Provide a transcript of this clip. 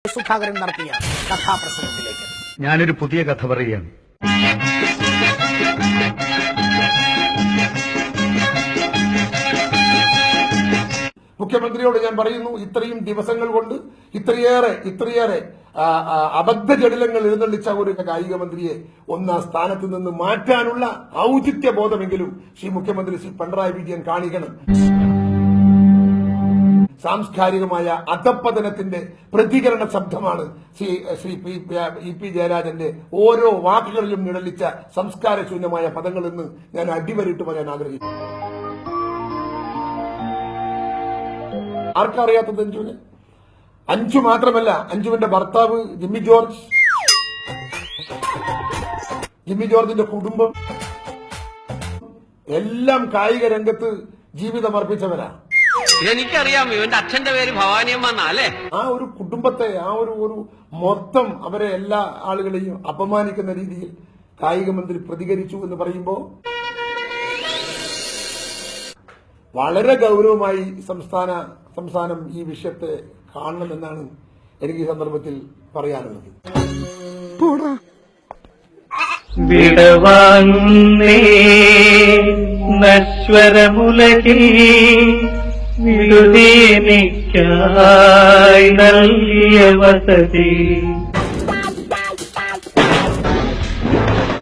സുധാകരൻ നടത്തിയ കഥാപ്രസംഗത്തിലേക്ക് ഞാനൊരു പുതിയ കഥ പറയുകയാണ്. മുഖ്യമന്ത്രിയോട് ഞാൻ പറയുന്നു, ഇത്രയും ദിവസങ്ങൾ കൊണ്ട് ഇത്രയേറെ അബദ്ധജടിലങ്ങൾ എഴുന്നള്ളിച്ച ഒരു കായിക മന്ത്രിയെ ഒന്നാം സ്ഥാനത്ത് നിന്ന് മാറ്റാനുള്ള ഔചിത്യ ബോധമെങ്കിലും ശ്രീ മുഖ്യമന്ത്രി ശ്രീ പിണറായി വിജയൻ കാണിക്കണം. സാംസ്കാരികമായ അധപ്പതനത്തിന്റെ പ്രതികരണ ശബ്ദമാണ് ശ്രീ പി ജയരാജന്റെ ഓരോ വാക്കുകളിലും നിഴലിച്ച സംസ്കാരശൂന്യമായ പദങ്ങളെന്ന് ഞാൻ അടിവരിട്ട് പറയാൻ ആഗ്രഹിക്കുന്നു. ആർക്കറിയാത്തത് അഞ്ജുവിന്? അഞ്ജു മാത്രമല്ല, അഞ്ജുവിന്റെ ഭർത്താവ് ജിമ്മി ജോർജിന്റെ കുടുംബം എല്ലാം കായിക രംഗത്ത് ജീവിതം അർപ്പിച്ചവരാ. എനിക്കറിയാം, ഇവന്റെ അച്ഛന്റെ പേര് ഭവാനിയമ്മ അല്ലേ. ആ ഒരു കുടുംബത്തെ, ആ ഒരു മൊത്തം അവരെ എല്ലാ ആളുകളെയും അപമാനിക്കുന്ന രീതിയിൽ കായിക മന്ത്രി പ്രതികരിച്ചു എന്ന് പറയുമ്പോൾ വളരെ ഗൗരവമായി സംസ്ഥാനം ഈ വിഷയത്തെ കാണണമെന്നാണ് എനിക്ക് ഈ സന്ദർഭത്തിൽ പറയാനുള്ളത്. വിടവാങ്ങുന്നേ നശ്വരമുലകിൽ വിടുതീനിക്കായി നൽകിയ വസതി